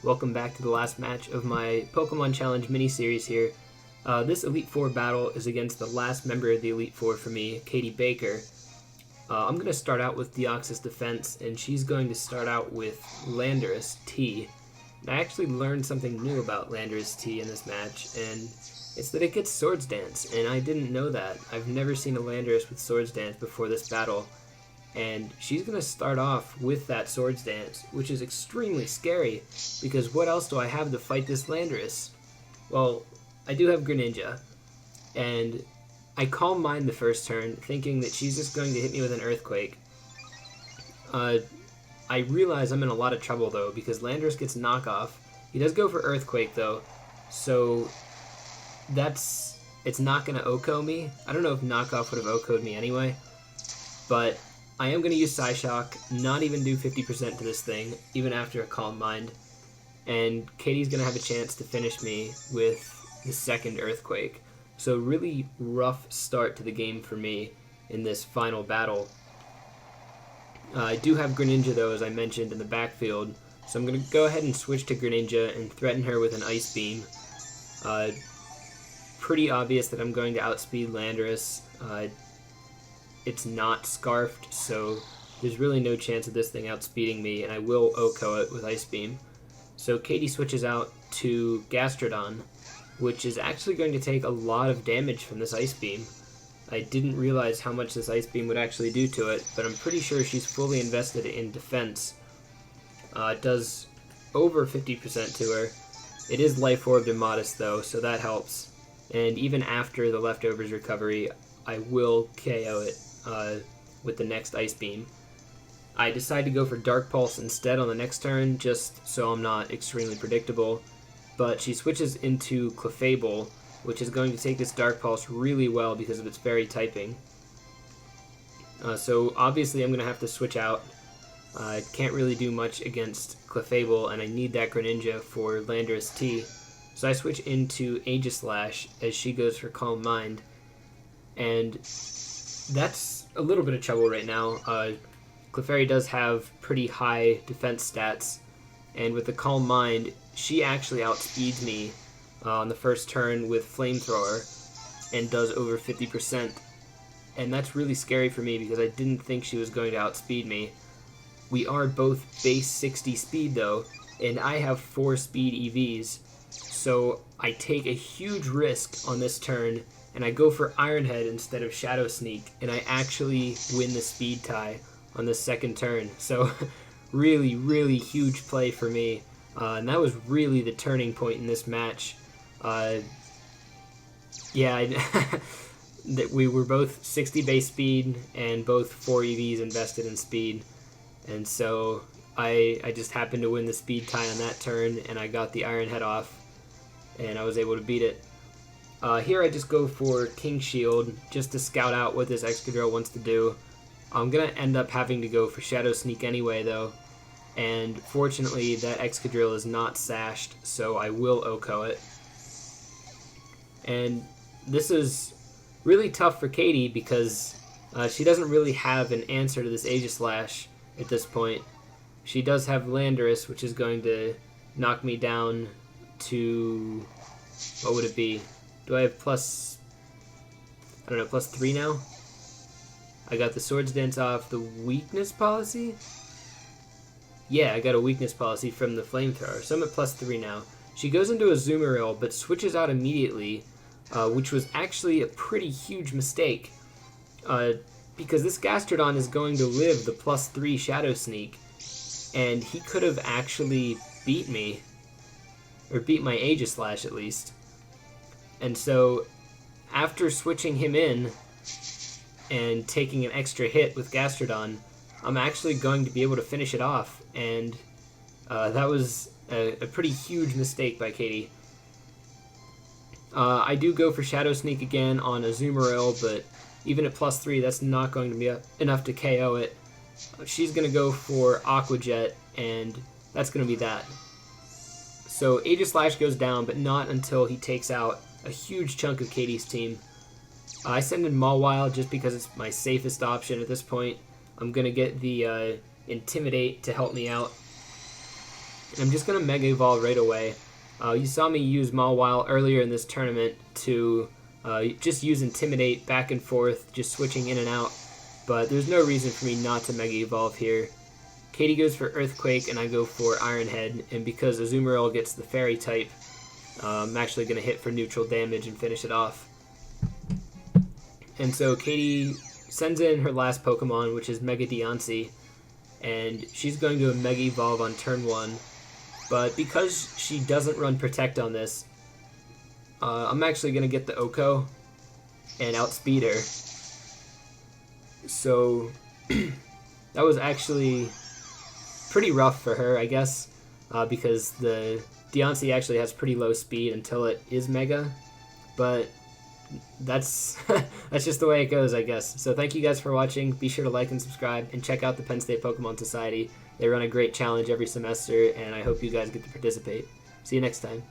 Welcome back to the last match of my Pokemon Challenge mini-series here. This Elite Four battle is against the last member of the Elite Four for me, Katie Baker. I'm going to start out with Deoxys Defense, and she's going to start out with Landorus T. And I actually learned something new about Landorus T in this match, and it's that it gets Swords Dance, and I didn't know that. I've never seen a Landorus with Swords Dance before this battle. And she's going to start off with that Swords Dance, which is extremely scary, because what else do I have to fight this Landorus? Well, I do have Greninja, and I Calm Mind the first turn, thinking that she's just going to hit me with an Earthquake. I realize I'm in a lot of trouble, though, because Landorus gets Knockoff. He does go for Earthquake, though, so it's not going to OHKO me. I don't know if Knockoff would have OHKO'd me anyway, but I am going to use Psyshock, not even do 50% to this thing, even after a Calm Mind, and Katie's going to have a chance to finish me with the second Earthquake. So really rough start to the game for me in this final battle. I do have Greninja, though, as I mentioned, in the backfield, so I'm going to go ahead and switch to Greninja and threaten her with an Ice Beam. Pretty obvious that I'm going to outspeed Landorus. It's not Scarfed, so there's really no chance of this thing outspeeding me, and I will OHKO it with Ice Beam. So Katie switches out to Gastrodon, which is actually going to take a lot of damage from this Ice Beam. I didn't realize how much this Ice Beam would actually do to it, but I'm pretty sure she's fully invested in defense. It does over 50% to her. It is Life Orbed and Modest, though, so that helps. And even after the Leftovers recovery, I will KO it with the next Ice Beam. I decide to go for Dark Pulse instead on the next turn, just so I'm not extremely predictable. But she switches into Clefable, which is going to take this Dark Pulse really well because of its fairy typing. So obviously I'm going to have to switch out. I can't really do much against Clefable, and I need that Greninja for Landorus T. So I switch into Aegislash as she goes for Calm Mind. And that's a little bit of trouble right now. Clefairy does have pretty high defense stats, and with the Calm Mind, she actually outspeeds me on the first turn with Flamethrower and does over 50%. And that's really scary for me because I didn't think she was going to outspeed me. We are both base 60 speed though, and I have 4 speed EVs, so I take a huge risk on this turn, and I go for Iron Head instead of Shadow Sneak, and I actually win the speed tie on the second turn. So really, really huge play for me, and that was really the turning point in this match. That we were both 60 base speed and both 4 EVs invested in speed, and so I just happened to win the speed tie on that turn, and I got the Iron Head off, and I was able to beat it. Here I just go for King Shield, just to scout out what this Excadrill wants to do. I'm going to end up having to go for Shadow Sneak anyway, though, and fortunately that Excadrill is not sashed, so I will OHKO it. And this is really tough for Katie because she doesn't really have an answer to this Aegislash at this point. She does have Landorus, which is going to knock me down to, what would it be? Do I have plus 3 now? I got the Swords Dance off the Weakness Policy? Yeah, I got a Weakness Policy from the Flamethrower, so I'm at plus 3 now. She goes into a Azumarill, but switches out immediately, which was actually a pretty huge mistake, because this Gastrodon is going to live the plus 3 Shadow Sneak, and he could have actually beat me, or beat my Aegislash at least. And so, after switching him in and taking an extra hit with Gastrodon, I'm actually going to be able to finish it off, and that was a pretty huge mistake by Katie. I do go for Shadow Sneak again on Azumarill, but even at plus 3, that's not going to be enough to KO it. She's going to go for Aqua Jet, and that's going to be that. So Aegislash goes down, but not until he takes out a huge chunk of Katie's team. I send in Mawile just because it's my safest option at this point. I'm going to get the Intimidate to help me out. And I'm just going to Mega Evolve right away. You saw me use Mawile earlier in this tournament to just use Intimidate back and forth, just switching in and out. But there's no reason for me not to Mega Evolve here. Katie goes for Earthquake, and I go for Iron Head. And because Azumarill gets the Fairy type, I'm actually going to hit for neutral damage and finish it off. And so Katie sends in her last Pokemon, which is Mega Diancie, and she's going to Mega Evolve on turn 1. But because she doesn't run Protect on this, I'm actually going to get the Oko and outspeed her. So that was actually pretty rough for her, I guess, because the Diancie actually has pretty low speed until it is Mega. But that's that's just the way it goes, I guess. So thank you guys for watching. Be sure to like and subscribe, and check out the Penn State Pokemon Society. They run a great challenge every semester, and I hope you guys get to participate. See you next time.